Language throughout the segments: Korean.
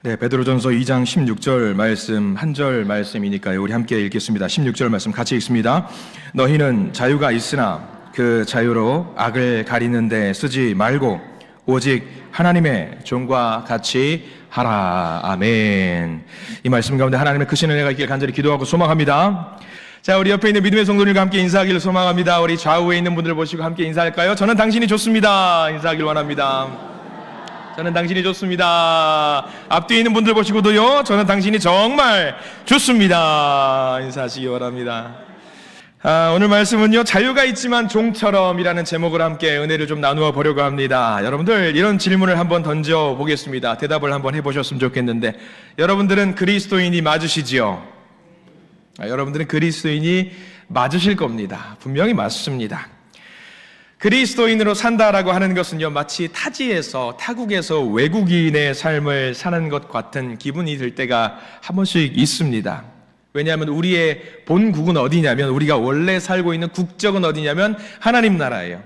네, 베드로전서 2장 16절 말씀, 한 절 말씀이니까요. 우리 함께 읽겠습니다. 16절 말씀 같이 읽습니다. 너희는 자유가 있으나 그 자유로 악을 가리는 데 쓰지 말고 오직 하나님의 종과 같이 하라. 아멘. 이 말씀 가운데 하나님의 크신 은혜가 있길 간절히 기도하고 소망합니다. 자, 우리 옆에 있는 믿음의 성도들과 함께 인사하기를 소망합니다. 우리 좌우에 있는 분들 보시고 함께 인사할까요? 저는 당신이 좋습니다. 인사하길 원합니다. 저는 당신이 좋습니다. 앞뒤에 있는 분들 보시고도요, 저는 당신이 정말 좋습니다. 인사하시기 바랍니다. 오늘 말씀은요, 자유가 있지만 종처럼이라는 제목으로 함께 은혜를 좀 나누어 보려고 합니다. 여러분들, 이런 질문을 한번 던져 보겠습니다. 대답을 한번 해보셨으면 좋겠는데, 여러분들은 그리스도인이 맞으시지요? 여러분들은 그리스도인이 맞으실 겁니다. 분명히 맞습니다. 그리스도인으로 산다라고 하는 것은요, 마치 타국에서 외국인의 삶을 사는 것 같은 기분이 들 때가 한 번씩 있습니다. 왜냐하면 우리의 본국은 어디냐면, 우리가 원래 살고 있는 국적은 어디냐면 하나님 나라예요.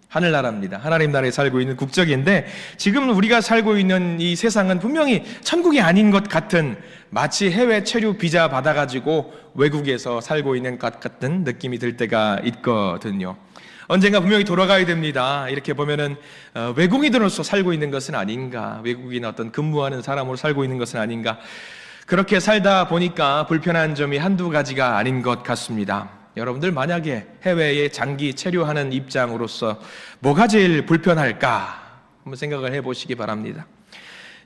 하늘나라입니다. 하나님 나라에 살고 있는 국적인데, 지금 우리가 살고 있는 이 세상은 분명히 천국이 아닌 것 같은, 마치 해외 체류 비자 받아가지고 외국에서 살고 있는 것 같은 느낌이 들 때가 있거든요. 언젠가 분명히 돌아가야 됩니다. 이렇게 보면은 외국인으로서 살고 있는 것은 아닌가, 외국인 어떤 근무하는 사람으로 살고 있는 것은 아닌가, 그렇게 살다 보니까 불편한 점이 한두 가지가 아닌 것 같습니다. 여러분들, 만약에 해외에 장기 체류하는 입장으로서 뭐가 제일 불편할까 한번 생각을 해보시기 바랍니다.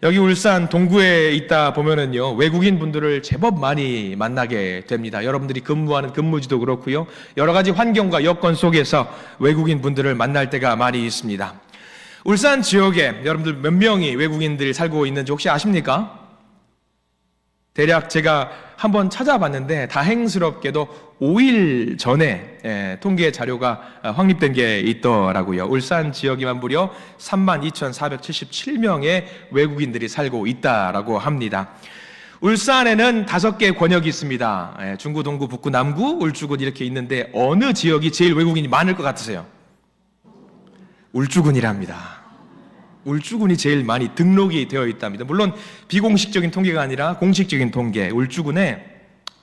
여기 울산 동구에 있다 보면은요, 외국인 분들을 제법 많이 만나게 됩니다. 여러분들이 근무하는 근무지도 그렇고요, 여러 가지 환경과 여건 속에서 외국인 분들을 만날 때가 많이 있습니다. 울산 지역에 여러분들 몇 명이 외국인들이 살고 있는지 혹시 아십니까? 대략 제가 한번 찾아봤는데 다행스럽게도 5일 전에 통계 자료가 확립된 게 있더라고요. 울산 지역에만 무려 32,477명의 외국인들이 살고 있다라고 합니다. 울산에는 5개 권역이 있습니다. 중구, 동구, 북구, 남구, 울주군 이렇게 있는데 어느 지역이 제일 외국인이 많을 것 같으세요? 울주군이랍니다. 울주군이 제일 많이 등록이 되어 있답니다. 물론 비공식적인 통계가 아니라 공식적인 통계, 울주군에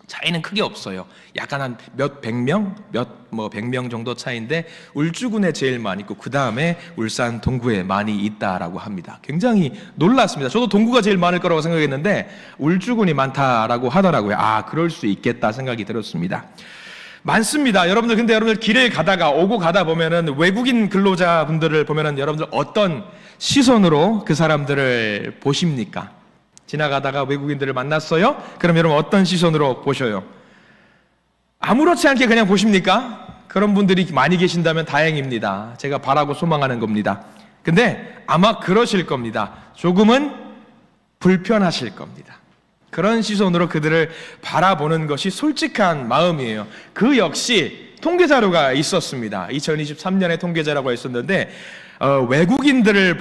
차이는 크게 없어요. 약간 한 몇 100명? 100명 정도 차이인데 울주군에 제일 많이 있고, 그 다음에 울산 동구에 많이 있다라고 합니다. 굉장히 놀랐습니다. 저도 동구가 제일 많을 거라고 생각했는데 울주군이 많다라고 하더라고요. 아, 그럴 수 있겠다 생각이 들었습니다. 많습니다. 여러분들, 근데 여러분들 길에 오고 가다 보면은 외국인 근로자분들을 보면은 여러분들 어떤 시선으로 그 사람들을 보십니까? 지나가다가 외국인들을 만났어요? 그럼 여러분 어떤 시선으로 보셔요? 아무렇지 않게 그냥 보십니까? 그런 분들이 많이 계신다면 다행입니다. 제가 바라고 소망하는 겁니다. 근데 아마 그러실 겁니다. 조금은 불편하실 겁니다. 그런 시선으로 그들을 바라보는 것이 솔직한 마음이에요. 그 역시 통계자료가 있었습니다. 2023년에 통계자료가 있었는데, 외국인들을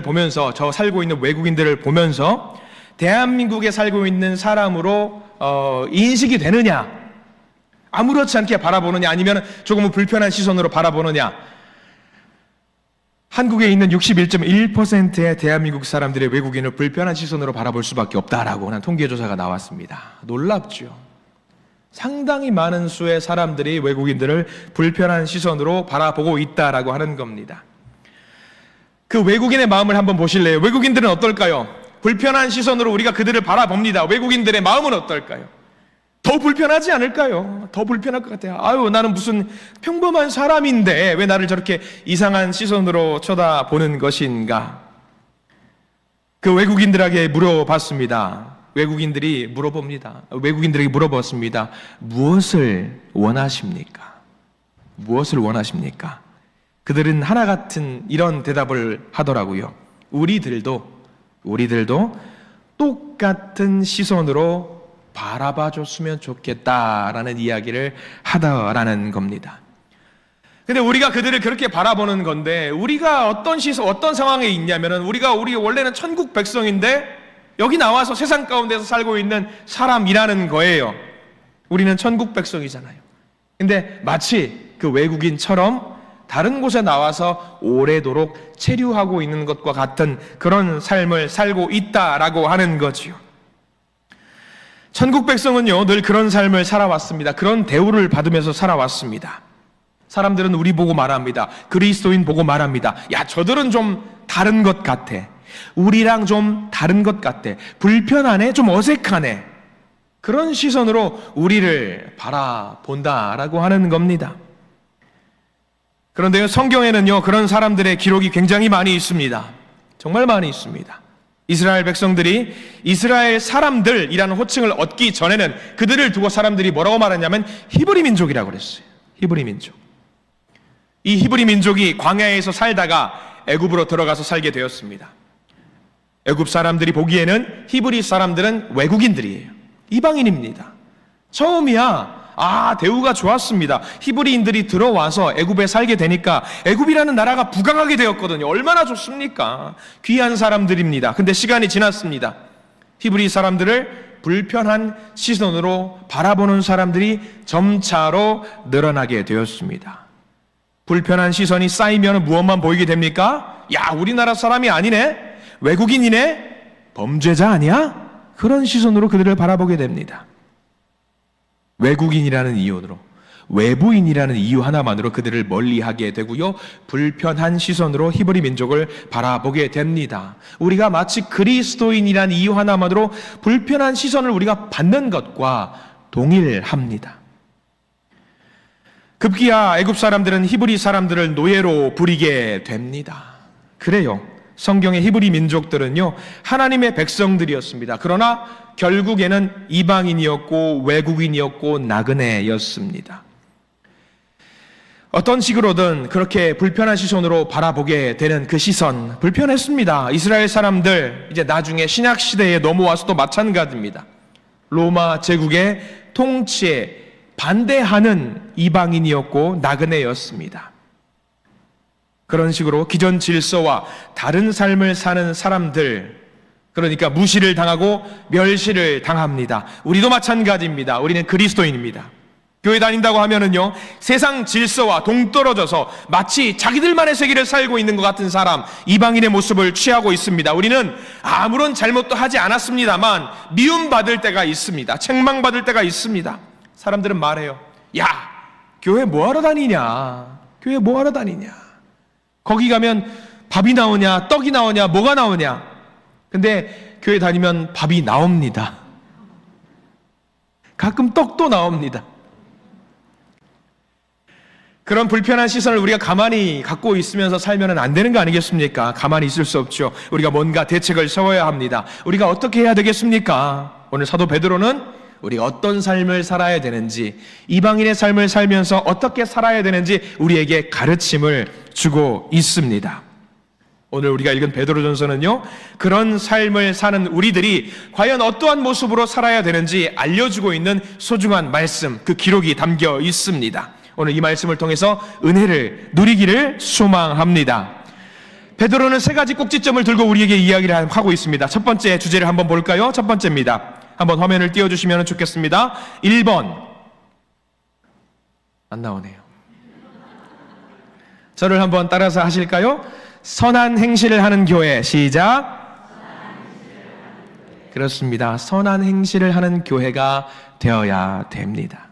보면서, 저 살고 있는 외국인들을 보면서 대한민국에 살고 있는 사람으로 인식이 되느냐, 아무렇지 않게 바라보느냐, 아니면 조금은 불편한 시선으로 바라보느냐. 한국에 있는 61.1%의 대한민국 사람들의 외국인을 불편한 시선으로 바라볼 수밖에 없다라고 하는 통계조사가 나왔습니다. 놀랍죠. 상당히 많은 수의 사람들이 외국인들을 불편한 시선으로 바라보고 있다라고 하는 겁니다. 그 외국인의 마음을 한번 보실래요? 외국인들은 어떨까요? 불편한 시선으로 우리가 그들을 바라봅니다. 외국인들의 마음은 어떨까요? 더 불편하지 않을까요? 더 불편할 것 같아요. 아유, 나는 무슨 평범한 사람인데 왜 나를 저렇게 이상한 시선으로 쳐다보는 것인가? 그 외국인들에게 물어봤습니다. 외국인들에게 물어봤습니다. 무엇을 원하십니까? 무엇을 원하십니까? 그들은 하나 같은 이런 대답을 하더라고요. 우리들도 똑같은 시선으로 바라봐 줬으면 좋겠다라는 이야기를 하더라는 겁니다. 근데 우리가 그들을 그렇게 바라보는 건데, 우리가 어떤 상황에 있냐면은, 우리 원래는 천국 백성인데 여기 나와서 세상 가운데서 살고 있는 사람이라는 거예요. 우리는 천국 백성이잖아요. 근데 마치 그 외국인처럼 다른 곳에 나와서 오래도록 체류하고 있는 것과 같은 그런 삶을 살고 있다라고 하는 거지요. 천국 백성은요, 늘 그런 삶을 살아왔습니다. 그런 대우를 받으면서 살아왔습니다. 사람들은 우리 보고 말합니다. 그리스도인 보고 말합니다. 야, 저들은 좀 다른 것 같아. 우리랑 좀 다른 것 같아. 불편하네. 좀 어색하네. 그런 시선으로 우리를 바라본다라고 하는 겁니다. 그런데요, 성경에는요, 그런 사람들의 기록이 굉장히 많이 있습니다. 정말 많이 있습니다. 이스라엘 백성들이 이스라엘 사람들이라는 호칭을 얻기 전에는 그들을 두고 사람들이 뭐라고 말했냐면 히브리 민족이라고 그랬어요. 히브리 민족. 이 히브리 민족이 광야에서 살다가 애굽으로 들어가서 살게 되었습니다. 애굽 사람들이 보기에는 히브리 사람들은 외국인들이에요. 이방인입니다. 처음이야 대우가 좋았습니다. 히브리인들이 들어와서 애굽에 살게 되니까 애굽이라는 나라가 부강하게 되었거든요. 얼마나 좋습니까? 귀한 사람들입니다. 근데 시간이 지났습니다. 히브리 사람들을 불편한 시선으로 바라보는 사람들이 점차로 늘어나게 되었습니다. 불편한 시선이 쌓이면 무엇만 보이게 됩니까? 야, 우리나라 사람이 아니네? 외국인이네? 범죄자 아니야? 그런 시선으로 그들을 바라보게 됩니다. 외국인이라는 이유로, 외부인이라는 이유 하나만으로 그들을 멀리하게 되고요, 불편한 시선으로 히브리 민족을 바라보게 됩니다. 우리가 마치 그리스도인이라는 이유 하나만으로 불편한 시선을 우리가 받는 것과 동일합니다. 급기야 애굽 사람들은 히브리 사람들을 노예로 부리게 됩니다. 그래요. 성경의 히브리 민족들은요, 하나님의 백성들이었습니다. 그러나 결국에는 이방인이었고 외국인이었고 나그네였습니다. 어떤 식으로든 그렇게 불편한 시선으로 바라보게 되는 그 시선, 불편했습니다. 이스라엘 사람들 이제 나중에 신약 시대에 넘어와서도 마찬가지입니다. 로마 제국의 통치에 반대하는 이방인이었고 나그네였습니다. 그런 식으로 기존 질서와 다른 삶을 사는 사람들, 그러니까 무시를 당하고 멸시를 당합니다. 우리도 마찬가지입니다. 우리는 그리스도인입니다. 교회 다닌다고 하면은요, 세상 질서와 동떨어져서 마치 자기들만의 세계를 살고 있는 것 같은 사람, 이방인의 모습을 취하고 있습니다. 우리는 아무런 잘못도 하지 않았습니다만 미움받을 때가 있습니다. 책망받을 때가 있습니다. 사람들은 말해요. 야, 교회 뭐하러 다니냐? 교회 뭐하러 다니냐? 거기 가면 밥이 나오냐, 떡이 나오냐, 뭐가 나오냐? 근데 교회 다니면 밥이 나옵니다. 가끔 떡도 나옵니다. 그런 불편한 시선을 우리가 가만히 갖고 있으면서 살면 안 되는 거 아니겠습니까? 가만히 있을 수 없죠. 우리가 뭔가 대책을 세워야 합니다. 우리가 어떻게 해야 되겠습니까? 오늘 사도 베드로는 우리가 어떤 삶을 살아야 되는지, 이방인의 삶을 살면서 어떻게 살아야 되는지 우리에게 가르침을 주고 있습니다. 오늘 우리가 읽은 베드로전서는요, 그런 삶을 사는 우리들이 과연 어떠한 모습으로 살아야 되는지 알려주고 있는 소중한 말씀, 그 기록이 담겨 있습니다. 오늘 이 말씀을 통해서 은혜를 누리기를 소망합니다. 베드로는 세 가지 꼭지점을 들고 우리에게 이야기를 하고 있습니다. 첫 번째 주제를 한번 볼까요? 첫 번째입니다. 한번 화면을 띄워주시면 좋겠습니다. 1번. 안 나오네요. 저를 한번 따라서 하실까요? 선한 행실을 하는 교회. 시작. 그렇습니다. 선한 행실을 하는 교회가 되어야 됩니다.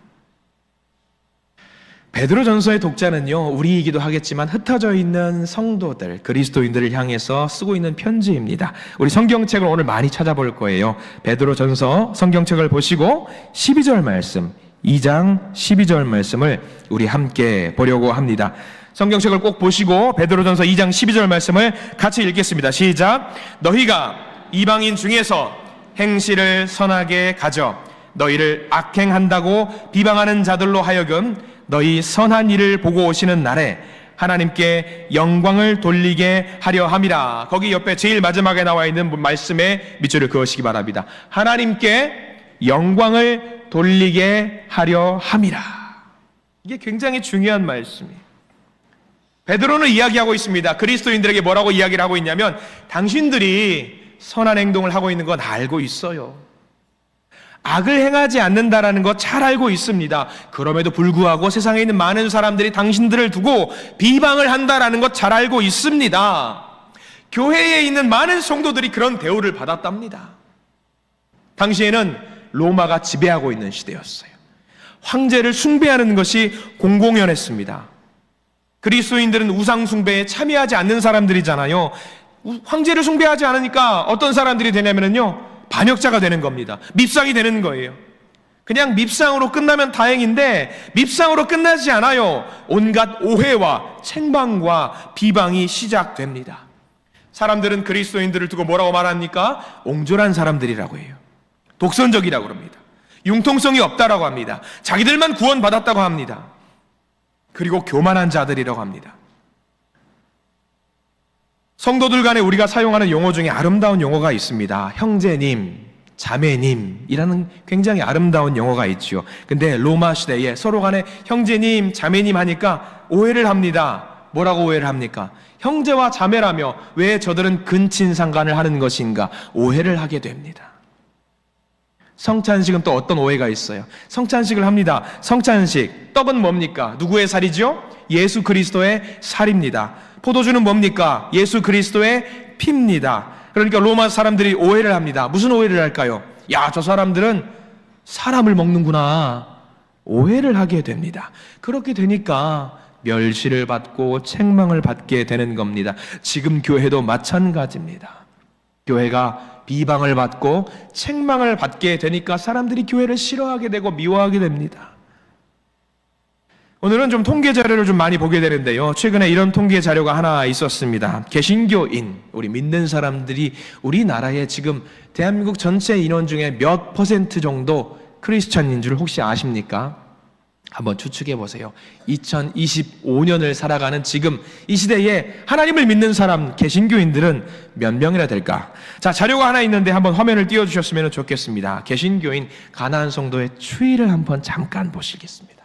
베드로전서의 독자는요, 우리이기도 하겠지만 흩어져 있는 성도들, 그리스도인들을 향해서 쓰고 있는 편지입니다. 우리 성경책을 오늘 많이 찾아볼 거예요. 베드로전서 성경책을 보시고 12절 말씀, 2장 12절 말씀을 우리 함께 보려고 합니다. 성경책을 꼭 보시고 베드로전서 2장 12절 말씀을 같이 읽겠습니다. 시작. 너희가 이방인 중에서 행실을 선하게 가져 너희를 악행한다고 비방하는 자들로 하여금 너희 선한 일을 보고 오시는 날에 하나님께 영광을 돌리게 하려 함이라. 거기 옆에 제일 마지막에 나와 있는 말씀에 밑줄을 그으시기 바랍니다. 하나님께 영광을 돌리게 하려 함이라. 이게 굉장히 중요한 말씀이에요. 베드로는 이야기하고 있습니다. 그리스도인들에게 뭐라고 이야기를 하고 있냐면, 당신들이 선한 행동을 하고 있는 건 알고 있어요. 악을 행하지 않는다라는 것 잘 알고 있습니다. 그럼에도 불구하고 세상에 있는 많은 사람들이 당신들을 두고 비방을 한다라는 것 잘 알고 있습니다. 교회에 있는 많은 성도들이 그런 대우를 받았답니다. 당시에는 로마가 지배하고 있는 시대였어요. 황제를 숭배하는 것이 공공연했습니다. 그리스도인들은 우상 숭배에 참여하지 않는 사람들이잖아요. 황제를 숭배하지 않으니까 어떤 사람들이 되냐면요, 반역자가 되는 겁니다. 밉상이 되는 거예요. 그냥 밉상으로 끝나면 다행인데 밉상으로 끝나지 않아요. 온갖 오해와 책망과 비방이 시작됩니다. 사람들은 그리스도인들을 두고 뭐라고 말합니까? 옹졸한 사람들이라고 해요. 독선적이라고 합니다. 융통성이 없다라고 합니다. 자기들만 구원받았다고 합니다. 그리고 교만한 자들이라고 합니다. 성도들 간에 우리가 사용하는 용어 중에 아름다운 용어가 있습니다. 형제님, 자매님이라는 굉장히 아름다운 용어가 있죠. 근데 로마 시대에 서로 간에 형제님, 자매님 하니까 오해를 합니다. 뭐라고 오해를 합니까? 형제와 자매라며 왜 저들은 근친상간을 하는 것인가? 오해를 하게 됩니다. 성찬식은 또 어떤 오해가 있어요? 성찬식을 합니다. 성찬식, 떡은 뭡니까? 누구의 살이죠? 예수 그리스도의 살입니다. 포도주는 뭡니까? 예수 그리스도의 피입니다. 그러니까 로마 사람들이 오해를 합니다. 무슨 오해를 할까요? 야, 저 사람들은 사람을 먹는구나. 오해를 하게 됩니다. 그렇게 되니까 멸시를 받고 책망을 받게 되는 겁니다. 지금 교회도 마찬가지입니다. 교회가 비방을 받고 책망을 받게 되니까 사람들이 교회를 싫어하게 되고 미워하게 됩니다. 오늘은 좀 통계 자료를 좀 많이 보게 되는데요. 최근에 이런 통계 자료가 하나 있었습니다. 개신교인, 우리 믿는 사람들이 우리나라에 지금 대한민국 전체 인원 중에 몇 퍼센트 정도 크리스찬인 줄 혹시 아십니까? 한번 추측해 보세요. 2025년을 살아가는 지금 이 시대에 하나님을 믿는 사람, 개신교인들은 몇 명이나 될까? 자, 자료가 하나 있는데 한번 화면을 띄워주셨으면 좋겠습니다. 개신교인 가나안 성도의 추이를 한번 잠깐 보시겠습니다.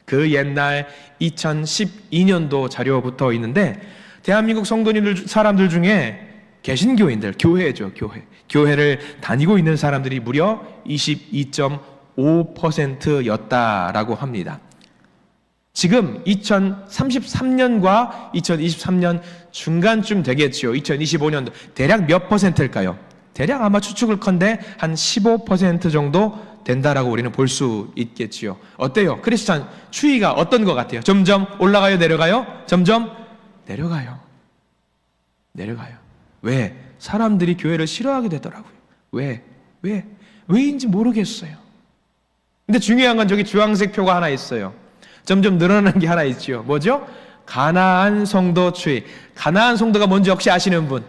그 옛날 2012년도 자료부터 있는데 대한민국 성도님들, 사람들 중에 개신교인들, 교회죠, 교회를 다니고 있는 사람들이 무려 22.5%였다라고 합니다. 지금 2033년과 2023년 중간쯤 되겠죠. 2025년도 대략 몇 퍼센트일까요? 대략 아마 추측을컨대 한 15% 정도 된다라고 우리는 볼 수 있겠지요. 어때요? 크리스찬 추이가 어떤 것 같아요? 점점 올라가요, 내려가요? 점점 내려가요. 왜? 사람들이 교회를 싫어하게 되더라고요. 왜인지 모르겠어요. 근데 중요한 건 저기 주황색 표가 하나 있어요. 점점 늘어나는 게 하나 있죠. 뭐죠? 가나안 성도 추이. 가나안 성도가 뭔지 혹시 아시는 분?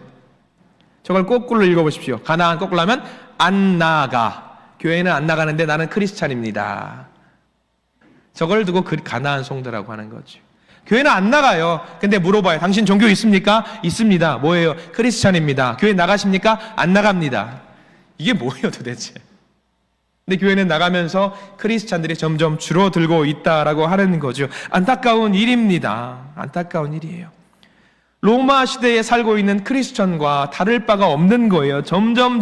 저걸 거꾸로 읽어보십시오. 가나안 거꾸로 하면 안 나가. 교회는 안 나가는데 나는 크리스찬입니다. 저걸 두고 가나안 성도라고 하는 거죠. 교회는 안 나가요. 근데 물어봐요. 당신 종교 있습니까? 있습니다. 뭐예요? 크리스찬입니다. 교회 나가십니까? 안 나갑니다. 이게 뭐예요 도대체? 근데 교회는 나가면서 크리스찬들이 점점 줄어들고 있다라고 하는 거죠. 안타까운 일입니다. 안타까운 일이에요. 로마 시대에 살고 있는 크리스천과 다를 바가 없는 거예요. 점점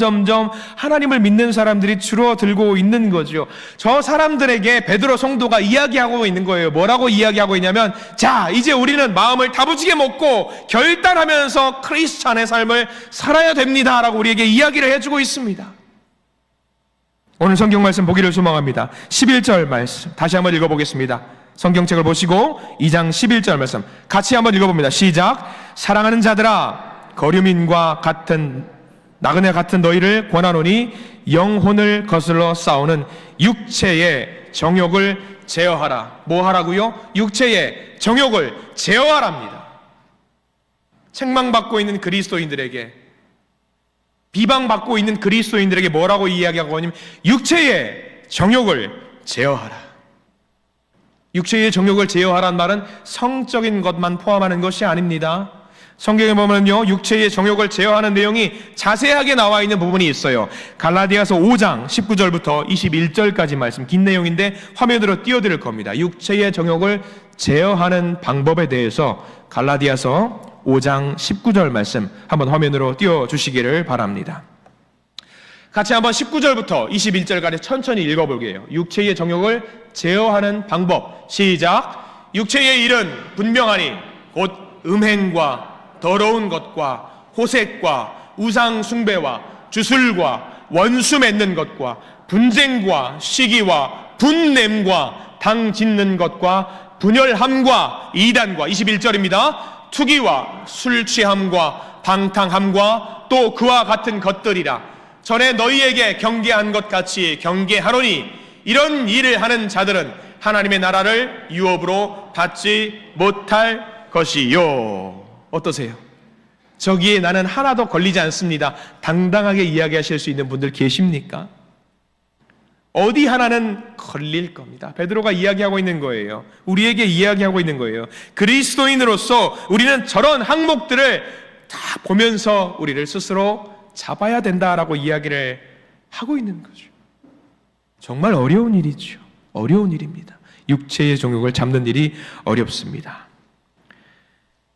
하나님을 믿는 사람들이 줄어들고 있는 거죠. 저 사람들에게 베드로 성도가 이야기하고 있는 거예요. 뭐라고 이야기하고 있냐면, 자, 이제 우리는 마음을 다부지게 먹고 결단하면서 크리스천의 삶을 살아야 됩니다 라고 우리에게 이야기를 해주고 있습니다. 오늘 성경 말씀 보기를 소망합니다. 11절 말씀 다시 한번 읽어보겠습니다. 성경책을 보시고 2장 11절 말씀 같이 한번 읽어봅니다. 시작. 사랑하는 자들아, 거류민과 같은 나그네 같은 너희를 권하노니 영혼을 거슬러 싸우는 육체의 정욕을 제어하라. 뭐 하라고요? 육체의 정욕을 제어하랍니다. 책망받고 있는 그리스도인들에게, 비방받고 있는 그리스도인들에게 뭐라고 이야기하고 있냐면 육체의 정욕을 제어하라. 육체의 정욕을 제어하라는 말은 성적인 것만 포함하는 것이 아닙니다. 성경에 보면요, 육체의 정욕을 제어하는 내용이 자세하게 나와 있는 부분이 있어요. 갈라디아서 5장 19절부터 21절까지 말씀, 긴 내용인데 화면으로 띄워드릴 겁니다. 육체의 정욕을 제어하는 방법에 대해서 갈라디아서 5장 19절 말씀 한번 화면으로 띄워주시기를 바랍니다. 같이 한번 19절부터 21절까지 천천히 읽어볼게요. 육체의 정욕을 제어하는 방법. 시작. 육체의 일은 분명하니 곧 음행과 더러운 것과 호색과 우상 숭배와 주술과 원수 맺는 것과 분쟁과 시기와 분냄과 당 짓는 것과 분열함과 이단과 21절입니다. 투기와 술 취함과 방탕함과 또 그와 같은 것들이라. 전에 너희에게 경계한 것 같이 경계하노니 이런 일을 하는 자들은 하나님의 나라를 유업으로 받지 못할 것이요. 어떠세요? 저기에 나는 하나도 걸리지 않습니다. 당당하게 이야기하실 수 있는 분들 계십니까? 어디 하나는 걸릴 겁니다. 베드로가 이야기하고 있는 거예요. 우리에게 이야기하고 있는 거예요. 그리스도인으로서 우리는 저런 항목들을 다 보면서 우리를 스스로 잡아야 된다라고 이야기를 하고 있는 거죠. 정말 어려운 일이죠. 어려운 일입니다. 육체의 정욕을 잡는 일이 어렵습니다.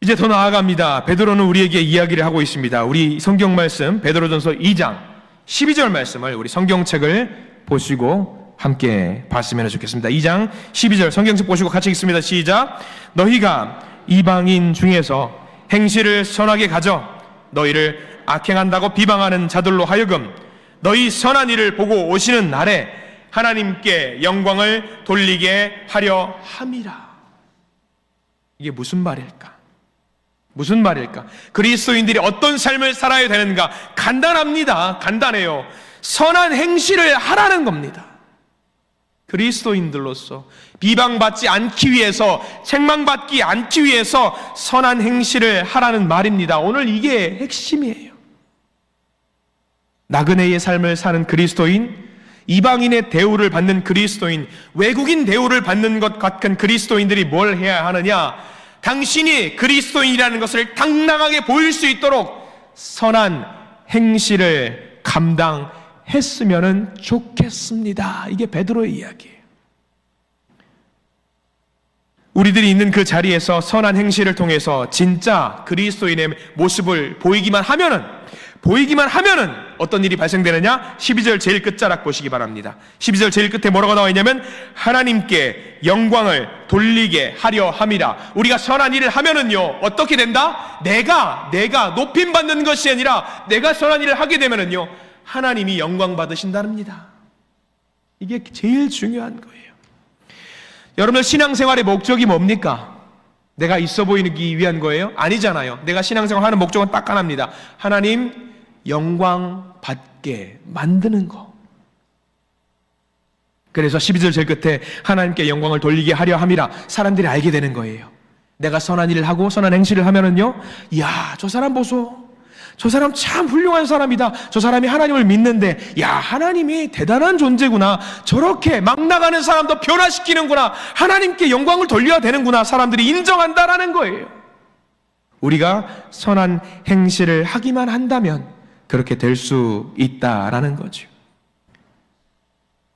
이제 더 나아갑니다. 베드로는 우리에게 이야기를 하고 있습니다. 우리 성경 말씀 베드로전서 2장 12절 말씀을 우리 성경책을 보시고 함께 봤으면 좋겠습니다. 2장 12절 성경책 보시고 같이 읽습니다. 시작. 너희가 이방인 중에서 행실을 선하게 가져 너희를 악행한다고 비방하는 자들로 하여금 너희 선한 일을 보고 오시는 날에 하나님께 영광을 돌리게 하려 함이라. 이게 무슨 말일까? 무슨 말일까? 그리스도인들이 어떤 삶을 살아야 되는가? 간단합니다. 간단해요. 선한 행실을 하라는 겁니다. 그리스도인들로서 비방받지 않기 위해서, 책망받지 않기 위해서 선한 행실을 하라는 말입니다. 오늘 이게 핵심이에요. 나그네의 삶을 사는 그리스도인, 이방인의 대우를 받는 그리스도인, 외국인 대우를 받는 것 같은 그리스도인들이 뭘 해야 하느냐? 당신이 그리스도인이라는 것을 당당하게 보일 수 있도록 선한 행실을 감당했으면 좋겠습니다. 이게 베드로의 이야기예요. 우리들이 있는 그 자리에서 선한 행실을 통해서 진짜 그리스도인의 모습을 보이기만 하면은 어떤 일이 발생되느냐? 12절 제일 끝자락 보시기 바랍니다. 12절 제일 끝에 뭐라고 나와 있냐면 하나님께 영광을 돌리게 하려 함이라. 우리가 선한 일을 하면은요 어떻게 된다? 내가 높임 받는 것이 아니라 내가 선한 일을 하게 되면은요 하나님이 영광 받으신답니다. 이게 제일 중요한 거예요. 여러분들 신앙생활의 목적이 뭡니까? 내가 있어 보이기 위한 거예요? 아니잖아요. 내가 신앙생활 하는 목적은 딱 하나입니다. 하나님 영광 받게 만드는 거. 그래서 12절 제일 끝에 하나님께 영광을 돌리게 하려 함이라. 사람들이 알게 되는 거예요. 내가 선한 일을 하고 선한 행실을 하면은요, 이야, 저 사람 보소. 저 사람 참 훌륭한 사람이다. 저 사람이 하나님을 믿는데, 야, 하나님이 대단한 존재구나. 저렇게 막 나가는 사람도 변화시키는구나. 하나님께 영광을 돌려야 되는구나. 사람들이 인정한다라는 거예요. 우리가 선한 행실을 하기만 한다면 그렇게 될 수 있다라는 거죠.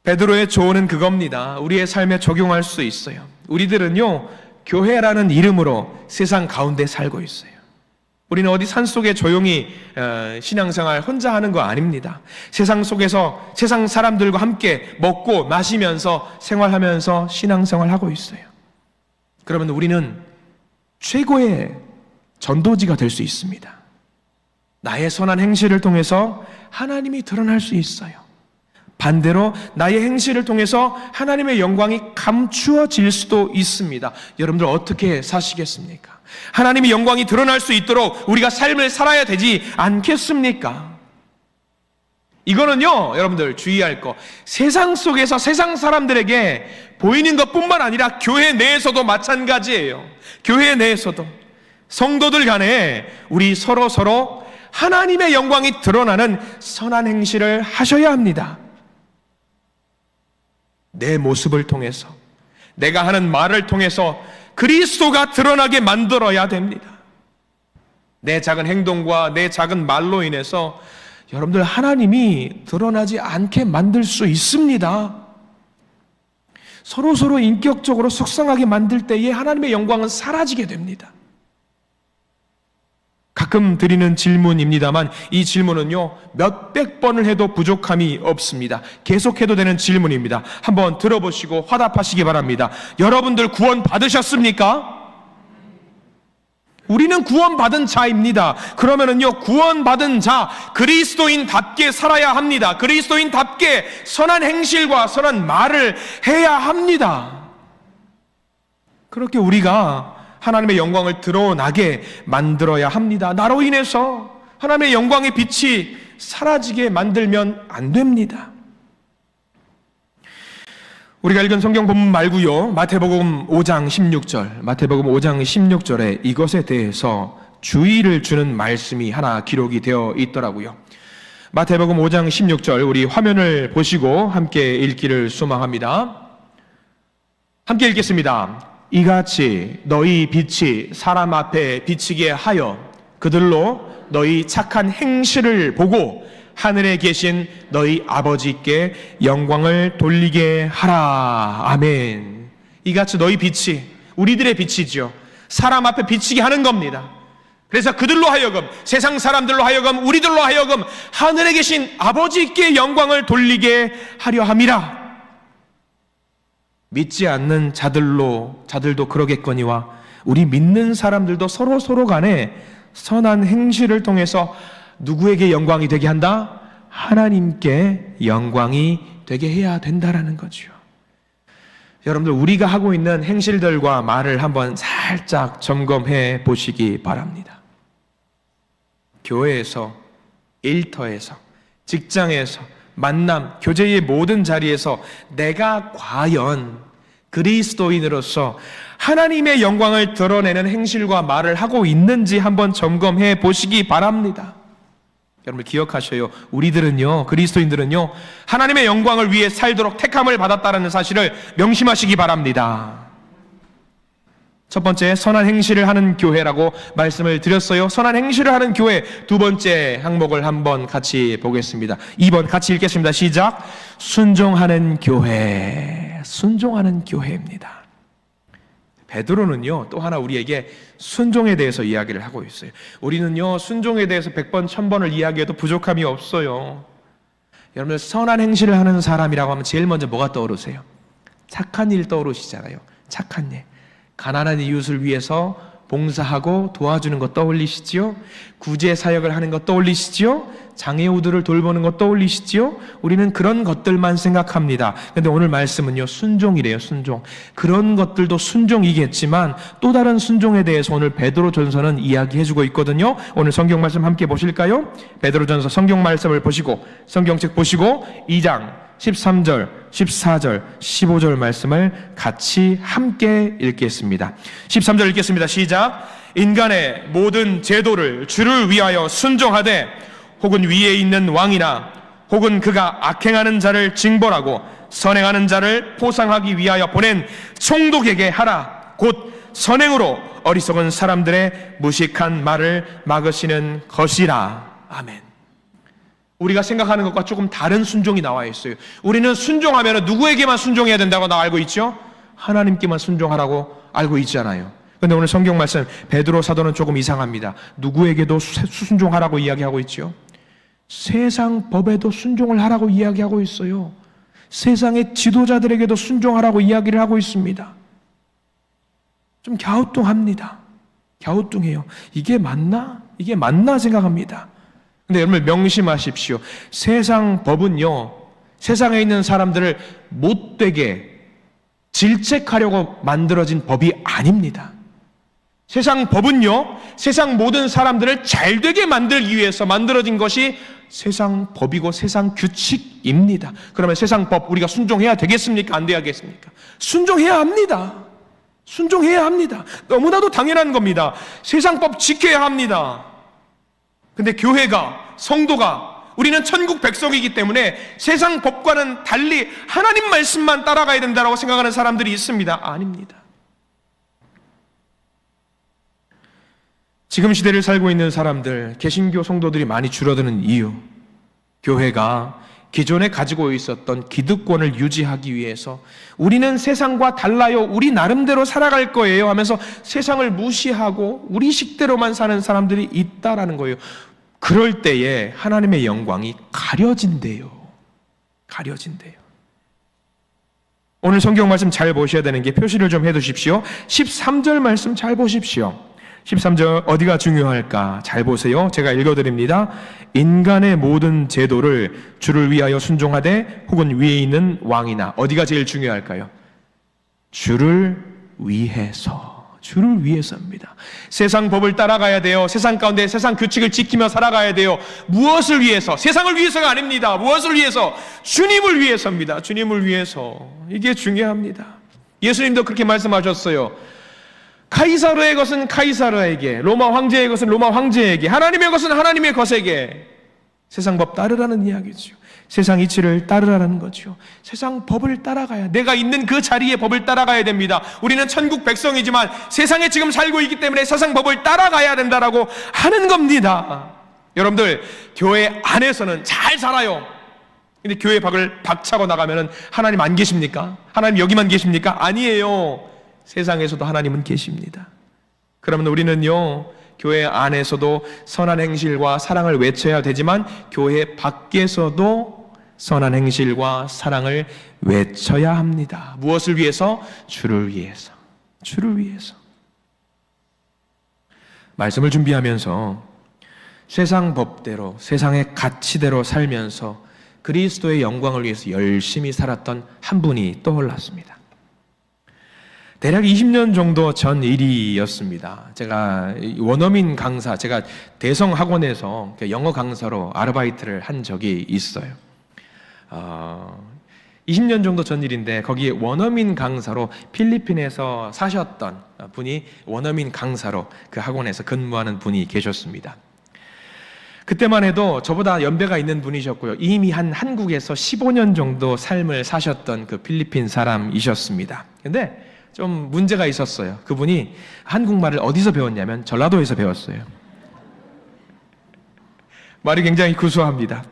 베드로의 조언은 그겁니다. 우리의 삶에 적용할 수 있어요. 우리들은요, 교회라는 이름으로 세상 가운데 살고 있어요. 우리는 어디 산속에 조용히 신앙생활 혼자 하는 거 아닙니다. 세상 속에서 세상 사람들과 함께 먹고 마시면서 생활하면서 신앙생활하고 있어요. 그러면 우리는 최고의 전도지가 될 수 있습니다. 나의 선한 행실을 통해서 하나님이 드러날 수 있어요. 반대로 나의 행실을 통해서 하나님의 영광이 감추어질 수도 있습니다. 여러분들 어떻게 사시겠습니까? 하나님의 영광이 드러날 수 있도록 우리가 삶을 살아야 되지 않겠습니까? 이거는요, 여러분들 주의할 거, 세상 속에서 세상 사람들에게 보이는 것뿐만 아니라 교회 내에서도 마찬가지예요. 교회 내에서도 성도들 간에 우리 서로 하나님의 영광이 드러나는 선한 행실을 하셔야 합니다. 내 모습을 통해서, 내가 하는 말을 통해서 그리스도가 드러나게 만들어야 됩니다. 내 작은 행동과 내 작은 말로 인해서 여러분들 하나님이 드러나지 않게 만들 수 있습니다. 서로 인격적으로 속상하게 만들 때에 하나님의 영광은 사라지게 됩니다. 가끔 드리는 질문입니다만 이 질문은요 몇백 번을 해도 부족함이 없습니다. 계속해도 되는 질문입니다. 한번 들어보시고 화답하시기 바랍니다. 여러분들 구원 받으셨습니까? 우리는 구원받은 자입니다. 그러면은요, 구원받은 자, 그리스도인답게 살아야 합니다. 그리스도인답게 선한 행실과 선한 말을 해야 합니다. 그렇게 우리가 하나님의 영광을 드러나게 만들어야 합니다. 나로 인해서 하나님의 영광의 빛이 사라지게 만들면 안 됩니다. 우리가 읽은 성경 본문 말고요, 마태복음 5장 16절에 이것에 대해서 주의를 주는 말씀이 하나 기록이 되어 있더라고요. 마태복음 5장 16절, 우리 화면을 보시고 함께 읽기를 소망합니다. 함께 읽겠습니다. 이같이 너희 빛이 사람 앞에 비치게 하여 그들로 너희 착한 행실을 보고 하늘에 계신 너희 아버지께 영광을 돌리게 하라. 아멘. 이같이 너희 빛이, 우리들의 빛이죠, 사람 앞에 비치게 하는 겁니다. 그래서 그들로 하여금, 세상 사람들로 하여금, 우리들로 하여금 하늘에 계신 아버지께 영광을 돌리게 하려 함이라. 믿지 않는 자들도 그러겠거니와 우리 믿는 사람들도 서로 간에 선한 행실을 통해서 누구에게 영광이 되게 한다? 하나님께 영광이 되게 해야 된다라는 거죠. 여러분들, 우리가 하고 있는 행실들과 말을 한번 살짝 점검해 보시기 바랍니다. 교회에서, 일터에서, 직장에서, 만남, 교제의 모든 자리에서 내가 과연 그리스도인으로서 하나님의 영광을 드러내는 행실과 말을 하고 있는지 한번 점검해 보시기 바랍니다. 여러분 기억하셔요. 우리들은요, 그리스도인들은요, 하나님의 영광을 위해 살도록 택함을 받았다는 사실을 명심하시기 바랍니다. 첫 번째, 선한 행실을 하는 교회라고 말씀을 드렸어요. 선한 행실을 하는 교회, 두 번째 항목을 한번 같이 보겠습니다. 2번 같이 읽겠습니다. 시작. 순종하는 교회. 순종하는 교회입니다. 베드로는요, 또 하나 우리에게 순종에 대해서 이야기를 하고 있어요. 우리는요, 순종에 대해서 100번, 1000번을 이야기해도 부족함이 없어요. 여러분들, 선한 행실을 하는 사람이라고 하면 제일 먼저 뭐가 떠오르세요? 착한 일 떠오르시잖아요. 착한 일. 가난한 이웃을 위해서 봉사하고 도와주는 것 떠올리시지요? 구제 사역을 하는 것 떠올리시지요? 장애우들을 돌보는 것 떠올리시지요? 우리는 그런 것들만 생각합니다. 그런데 오늘 말씀은요, 순종이래요. 순종. 그런 것들도 순종이겠지만 또 다른 순종에 대해서 오늘 베드로전서는 이야기해주고 있거든요. 오늘 성경 말씀 함께 보실까요? 베드로전서 성경 말씀을 보시고, 성경책 보시고 2장 13절, 14절, 15절 말씀을 같이 함께 읽겠습니다. 13절 읽겠습니다. 시작. 인간의 모든 제도를 주를 위하여 순종하되 혹은 위에 있는 왕이나 혹은 그가 악행하는 자를 징벌하고 선행하는 자를 포상하기 위하여 보낸 총독에게 하라. 곧 선행으로 어리석은 사람들의 무식한 말을 막으시는 것이라. 아멘. 우리가 생각하는 것과 조금 다른 순종이 나와 있어요. 우리는 순종하면 누구에게만 순종해야 된다고 나 알고 있죠? 하나님께만 순종하라고 알고 있잖아요. 그런데 오늘 성경 말씀 베드로 사도는 조금 이상합니다. 누구에게도 순종하라고 이야기하고 있죠? 세상 법에도 순종을 하라고 이야기하고 있어요. 세상의 지도자들에게도 순종하라고 이야기를 하고 있습니다. 좀 갸우뚱합니다. 갸우뚱해요. 이게 맞나? 이게 맞나 생각합니다. 근데 여러분 명심하십시오. 세상 법은요, 세상에 있는 사람들을 못되게 질책하려고 만들어진 법이 아닙니다. 세상 법은요, 세상 모든 사람들을 잘되게 만들기 위해서 만들어진 것이 세상 법이고 세상 규칙입니다. 그러면 세상 법 우리가 순종해야 되겠습니까? 안 돼야겠습니까? 순종해야 합니다. 순종해야 합니다. 너무나도 당연한 겁니다. 세상 법 지켜야 합니다. 근데 교회가, 성도가, 우리는 천국 백성이기 때문에 세상 법과는 달리 하나님 말씀만 따라가야 된다고 생각하는 사람들이 있습니다. 아닙니다. 지금 시대를 살고 있는 사람들, 개신교 성도들이 많이 줄어드는 이유, 교회가 기존에 가지고 있었던 기득권을 유지하기 위해서 우리는 세상과 달라요, 우리 나름대로 살아갈 거예요 하면서 세상을 무시하고 우리 식대로만 사는 사람들이 있다라는 거예요. 그럴 때에 하나님의 영광이 가려진대요. 가려진대요. 오늘 성경 말씀 잘 보셔야 되는 게, 표시를 좀 해두십시오. 13절 말씀 잘 보십시오. 13절 어디가 중요할까? 잘 보세요. 제가 읽어드립니다. 인간의 모든 제도를 주를 위하여 순종하되 혹은 위에 있는 왕이나, 어디가 제일 중요할까요? 주를 위해서. 주를 위해서입니다. 세상 법을 따라가야 돼요. 세상 가운데 세상 규칙을 지키며 살아가야 돼요. 무엇을 위해서? 세상을 위해서가 아닙니다. 무엇을 위해서? 주님을 위해서입니다. 주님을 위해서. 이게 중요합니다. 예수님도 그렇게 말씀하셨어요. 카이사르의 것은 카이사르에게, 로마 황제의 것은 로마 황제에게, 하나님의 것은 하나님의 것에게. 세상 법 따르라는 이야기죠. 세상 이치를 따르라는 거죠. 세상 법을 따라가야, 내가 있는 그 자리에 법을 따라가야 됩니다. 우리는 천국 백성이지만 세상에 지금 살고 있기 때문에 세상 법을 따라가야 된다라고 하는 겁니다. 여러분들, 교회 안에서는 잘 살아요. 근데 교회 밖을 박차고 나가면 하나님 안 계십니까? 하나님 여기만 계십니까? 아니에요. 세상에서도 하나님은 계십니다. 그러면 우리는요, 교회 안에서도 선한 행실과 사랑을 외쳐야 되지만 교회 밖에서도 선한 행실과 사랑을 외쳐야 합니다. 무엇을 위해서? 주를 위해서. 주를 위해서. 말씀을 준비하면서 세상 법대로, 세상의 가치대로 살면서 그리스도의 영광을 위해서 열심히 살았던 한 분이 떠올랐습니다. 대략 20년 정도 전 일이었습니다. 제가 원어민 강사, 제가 대성학원에서 영어 강사로 아르바이트를 한 적이 있어요. 20년 정도 전 일인데, 거기에 원어민 강사로 필리핀에서 사셨던 분이 원어민 강사로 그 학원에서 근무하는 분이 계셨습니다. 그때만 해도 저보다 연배가 있는 분이셨고요. 이미 한국에서 15년 정도 삶을 사셨던 그 필리핀 사람이셨습니다. 근데 좀 문제가 있었어요. 그분이 한국말을 어디서 배웠냐면 전라도에서 배웠어요. 말이 굉장히 구수합니다.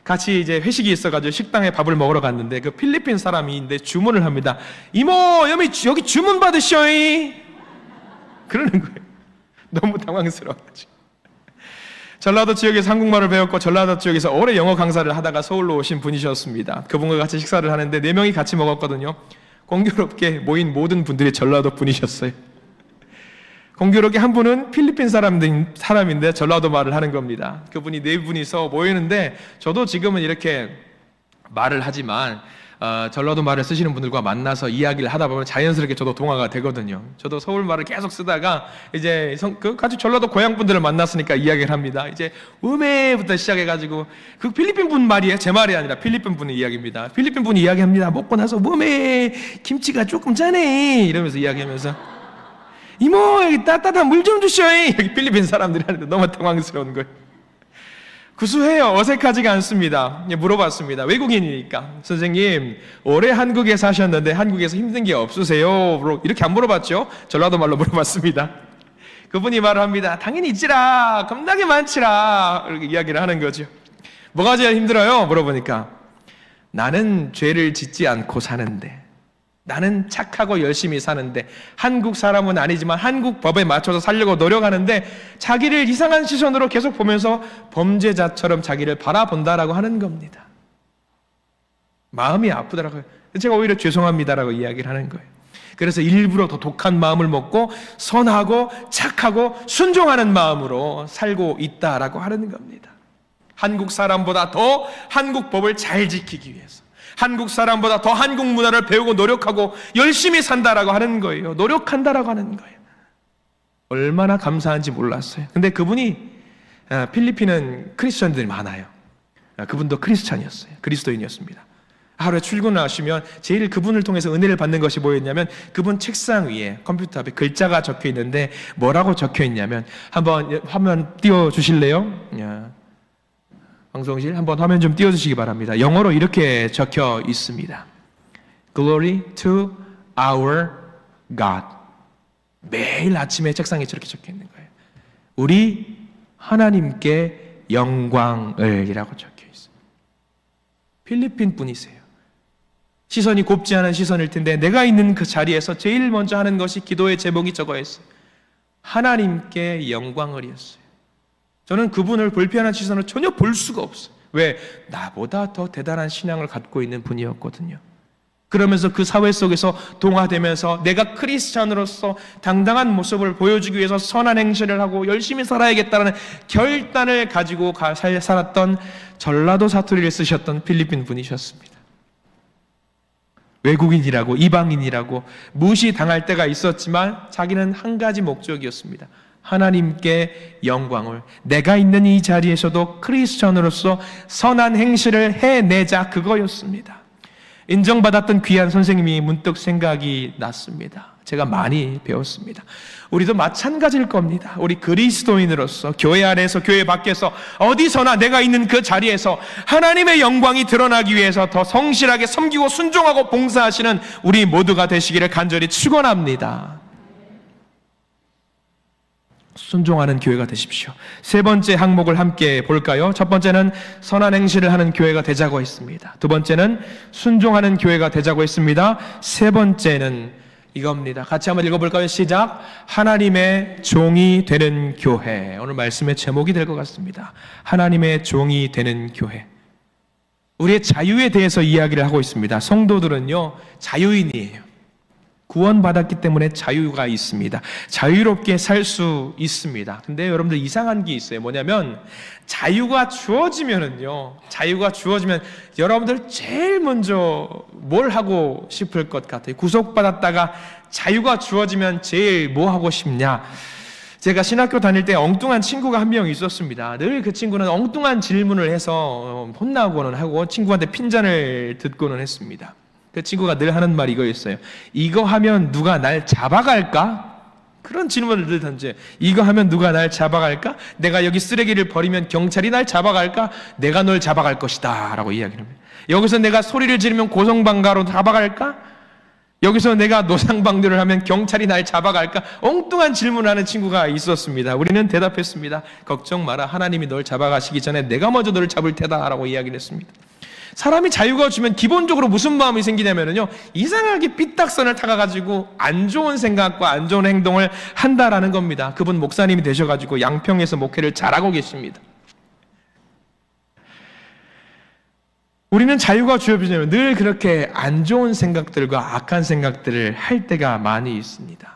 같이 이제 회식이 있어가지고 식당에 밥을 먹으러 갔는데 그 필리핀 사람인데 주문을 합니다. 이모, 여기 주문 받으셔이. 그러는 거예요. 너무 당황스러워가지고. 전라도 지역에서 한국말을 배웠고 전라도 지역에서 오래 영어 강사를 하다가 서울로 오신 분이셨습니다. 그분과 같이 식사를 하는데 4명이 같이 먹었거든요. 공교롭게 모인 모든 분들이 전라도 분이셨어요. 공교롭게 한 분은 필리핀 사람인데 전라도 말을 하는 겁니다. 그분이 4분이서 모이는데, 저도 지금은 이렇게 말을 하지만 전라도 말을 쓰시는 분들과 만나서 이야기를 하다 보면 자연스럽게 저도 동화가 되거든요. 저도 서울 말을 계속 쓰다가 이제 같이 전라도 고향 분들을 만났으니까 이야기를 합니다. 이제 음에부터 시작해가지고, 그 필리핀 분 말이에요. 제 말이 아니라 필리핀 분의 이야기입니다. 필리핀 분이 이야기합니다. 먹고 나서 음에 김치가 조금 짜네 이러면서 이야기하면서, 이모 여기 따뜻한 물 좀 주셔요. 여기 필리핀 사람들이 하는데 너무 당황스러운 거예요. 구수해요. 어색하지가 않습니다. 물어봤습니다. 외국인이니까. 선생님, 오래 한국에 사셨는데 한국에서 힘든 게 없으세요? 이렇게 안 물어봤죠? 전라도 말로 물어봤습니다. 그분이 말을 합니다. 당연히 있지라. 겁나게 많지라. 이렇게 이야기를 하는 거죠. 뭐가 제일 힘들어요? 물어보니까, 나는 죄를 짓지 않고 사는데, 나는 착하고 열심히 사는데, 한국 사람은 아니지만 한국 법에 맞춰서 살려고 노력하는데 자기를 이상한 시선으로 계속 보면서 범죄자처럼 자기를 바라본다라고 하는 겁니다. 마음이 아프더라고요. 제가 오히려 죄송합니다라고 이야기를 하는 거예요. 그래서 일부러 더 독한 마음을 먹고 선하고 착하고 순종하는 마음으로 살고 있다라고 하는 겁니다. 한국 사람보다 더 한국 법을 잘 지키기 위해서, 한국 사람보다 더 한국 문화를 배우고 노력하고 열심히 산다라고 하는 거예요. 노력한다라고 하는 거예요. 얼마나 감사한지 몰랐어요. 근데 그분이, 필리핀은 크리스천들이 많아요. 그분도 크리스찬이었어요. 그리스도인이었습니다. 하루에 출근하시면 제일 그분을 통해서 은혜를 받는 것이 뭐였냐면, 그분 책상 위에 컴퓨터 앞에 글자가 적혀 있는데 뭐라고 적혀 있냐면, 한번 화면 띄워주실래요? 방송실 한번 화면 좀 띄워주시기 바랍니다. 영어로 이렇게 적혀 있습니다. Glory to our God. 매일 아침에 책상에 저렇게 적혀 있는 거예요. 우리 하나님께 영광을 이라고 적혀 있어요. 필리핀 분이세요. 시선이 곱지 않은 시선일 텐데 내가 있는 그 자리에서 제일 먼저 하는 것이 기도의 제목이 저거였어요. 하나님께 영광을이었어요. 저는 그분을 불편한 시선을 전혀 볼 수가 없어요. 왜? 나보다 더 대단한 신앙을 갖고 있는 분이었거든요. 그러면서 그 사회 속에서 동화되면서 내가 크리스찬으로서 당당한 모습을 보여주기 위해서 선한 행실을 하고 열심히 살아야겠다는 결단을 가지고 살았던 전라도 사투리를 쓰셨던 필리핀 분이셨습니다. 외국인이라고 이방인이라고 무시당할 때가 있었지만 자기는 한 가지 목적이었습니다. 하나님께 영광을, 내가 있는 이 자리에서도 크리스천으로서 선한 행실을 해내자, 그거였습니다. 인정받았던 귀한 선생님이 문득 생각이 났습니다. 제가 많이 배웠습니다. 우리도 마찬가지일 겁니다. 우리 그리스도인으로서 교회 안에서 교회 밖에서 어디서나 내가 있는 그 자리에서 하나님의 영광이 드러나기 위해서 더 성실하게 섬기고 순종하고 봉사하시는 우리 모두가 되시기를 간절히 축원합니다. 순종하는 교회가 되십시오. 세 번째 항목을 함께 볼까요? 첫 번째는 선한 행실을 하는 교회가 되자고 했습니다. 두 번째는 순종하는 교회가 되자고 했습니다. 세 번째는 이겁니다. 같이 한번 읽어볼까요? 시작. 하나님의 종이 되는 교회. 오늘 말씀의 제목이 될 것 같습니다. 하나님의 종이 되는 교회. 우리의 자유에 대해서 이야기를 하고 있습니다. 성도들은요, 자유인이에요. 구원받았기 때문에 자유가 있습니다. 자유롭게 살 수 있습니다. 근데 여러분들 이상한 게 있어요. 뭐냐면 자유가 주어지면 여러분들 제일 먼저 뭘 하고 싶을 것 같아요? 구속받았다가 자유가 주어지면 제일 뭐 하고 싶냐? 제가 신학교 다닐 때 엉뚱한 친구가 한 명 있었습니다. 늘 그 친구는 엉뚱한 질문을 해서 혼나고는 하고 친구한테 핀잔을 듣고는 했습니다. 그 친구가 늘 하는 말이 이거였어요. 이거 하면 누가 날 잡아갈까? 그런 질문을 늘 던져요. 이거 하면 누가 날 잡아갈까? 내가 여기 쓰레기를 버리면 경찰이 날 잡아갈까? 내가 널 잡아갈 것이다 라고 이야기를 합니다. 여기서 내가 소리를 지르면 고성방가로 잡아갈까? 여기서 내가 노상방뇨를 하면 경찰이 날 잡아갈까? 엉뚱한 질문을 하는 친구가 있었습니다. 우리는 대답했습니다. 걱정 마라. 하나님이 널 잡아가시기 전에 내가 먼저 너를 잡을 테다 라고 이야기를 했습니다. 사람이 자유가 주면 기본적으로 무슨 마음이 생기냐면요, 이상하게 삐딱선을 타가지고 안 좋은 생각과 안 좋은 행동을 한다라는 겁니다. 그분 목사님이 되셔가지고 양평에서 목회를 잘하고 계십니다. 우리는 자유가 주어지면 늘 그렇게 안 좋은 생각들과 악한 생각들을 할 때가 많이 있습니다.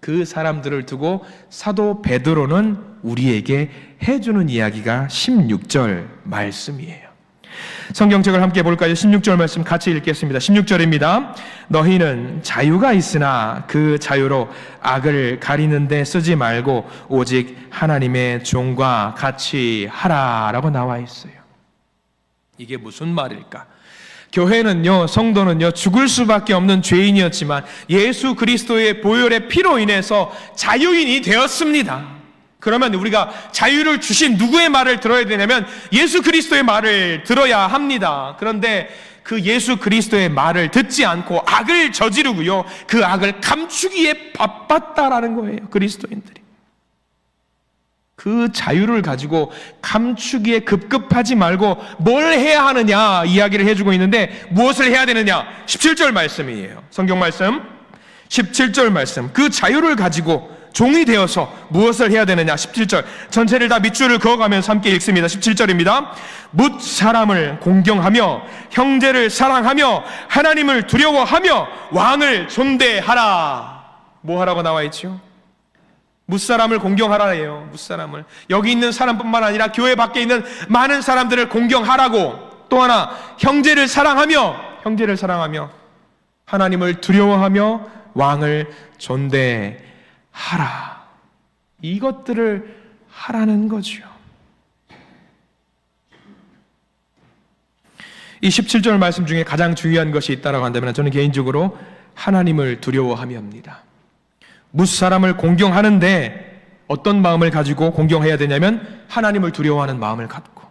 그 사람들을 두고 사도 베드로는 우리에게 해주는 이야기가 16절 말씀이에요. 성경책을 함께 볼까요? 16절 말씀 같이 읽겠습니다. 16절입니다. 너희는 자유가 있으나 그 자유로 악을 가리는 데 쓰지 말고 오직 하나님의 종과 같이 하라라고 나와 있어요. 이게 무슨 말일까? 교회는요, 성도는요, 죽을 수밖에 없는 죄인이었지만 예수 그리스도의 보혈의 피로 인해서 자유인이 되었습니다. 그러면 우리가 자유를 주신 누구의 말을 들어야 되냐면 예수 그리스도의 말을 들어야 합니다. 그런데 그 예수 그리스도의 말을 듣지 않고 악을 저지르고요, 그 악을 감추기에 바빴다라는 거예요. 그리스도인들이 그 자유를 가지고 감추기에 급급하지 말고 뭘 해야 하느냐 이야기를 해주고 있는데, 무엇을 해야 되느냐? 17절 말씀이에요. 성경 말씀 17절 말씀. 그 자유를 가지고 종이 되어서 무엇을 해야 되느냐? 17절 전체를 다 밑줄을 그어가면서 함께 읽습니다. 17절입니다. 뭇 사람을 공경하며 형제를 사랑하며 하나님을 두려워하며 왕을 존대하라. 뭐 하라고 나와 있죠? 뭇사람을 공경하라예요. 뭇사람을, 여기 있는 사람뿐만 아니라 교회 밖에 있는 많은 사람들을 공경하라고. 또 하나, 형제를 사랑하며 하나님을 두려워하며 왕을 존대하라. 이것들을 하라는 거죠. 이 17절 말씀 중에 가장 중요한 것이 있다고 한다면 저는 개인적으로 하나님을 두려워하며입니다. 뭇사람을 공경하는데 어떤 마음을 가지고 공경해야 되냐면 하나님을 두려워하는 마음을 갖고,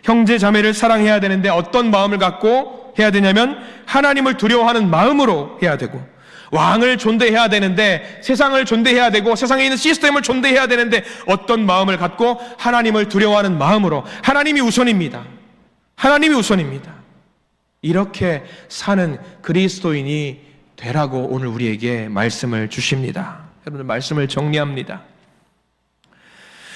형제 자매를 사랑해야 되는데 어떤 마음을 갖고 해야 되냐면 하나님을 두려워하는 마음으로 해야 되고, 왕을 존대해야 되는데 세상을 존대해야 되고 세상에 있는 시스템을 존대해야 되는데 어떤 마음을 갖고 하나님을 두려워하는 마음으로. 하나님이 우선입니다. 이렇게 사는 그리스도인이 되라고 오늘 우리에게 말씀을 주십니다. 여러분들, 말씀을 정리합니다.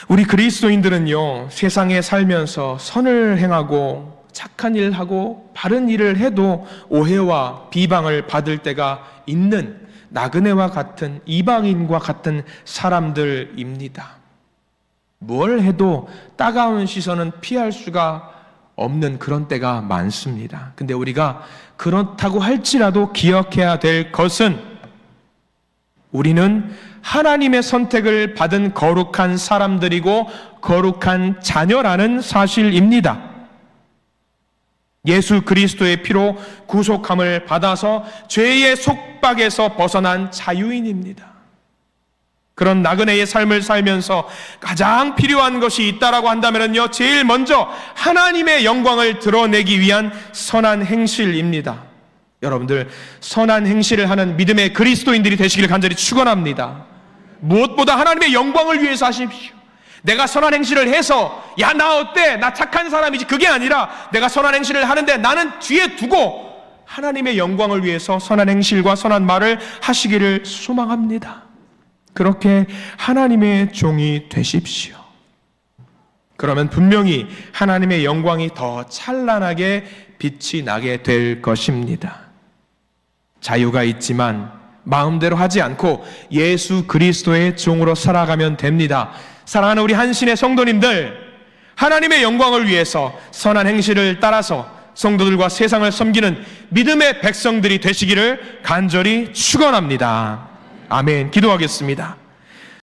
우리 그리스도인들은요, 세상에 살면서 선을 행하고 착한 일을 하고 바른 일을 해도 오해와 비방을 받을 때가 있는 나그네와 같은, 이방인과 같은 사람들입니다. 뭘 해도 따가운 시선은 피할 수가 없는 그런 때가 많습니다. 근데 우리가 그렇다고 할지라도 기억해야 될 것은, 우리는 하나님의 선택을 받은 거룩한 사람들이고 거룩한 자녀라는 사실입니다. 예수 그리스도의 피로 구속함을 받아서 죄의 속박에서 벗어난 자유인입니다. 그런 나그네의 삶을 살면서 가장 필요한 것이 있다라고 한다면요, 제일 먼저 하나님의 영광을 드러내기 위한 선한 행실입니다. 여러분들, 선한 행실을 하는 믿음의 그리스도인들이 되시기를 간절히 축원합니다. 무엇보다 하나님의 영광을 위해서 하십시오. 내가 선한 행실을 해서 야, 나 어때? 나 착한 사람이지. 그게 아니라 내가 선한 행실을 하는데 나는 뒤에 두고 하나님의 영광을 위해서 선한 행실과 선한 말을 하시기를 소망합니다. 그렇게 하나님의 종이 되십시오. 그러면 분명히 하나님의 영광이 더 찬란하게 빛이 나게 될 것입니다. 자유가 있지만 마음대로 하지 않고 예수 그리스도의 종으로 살아가면 됩니다. 사랑하는 우리 한신의 성도님들, 하나님의 영광을 위해서 선한 행실을 따라서 성도들과 세상을 섬기는 믿음의 백성들이 되시기를 간절히 축원합니다. 아멘. 기도하겠습니다.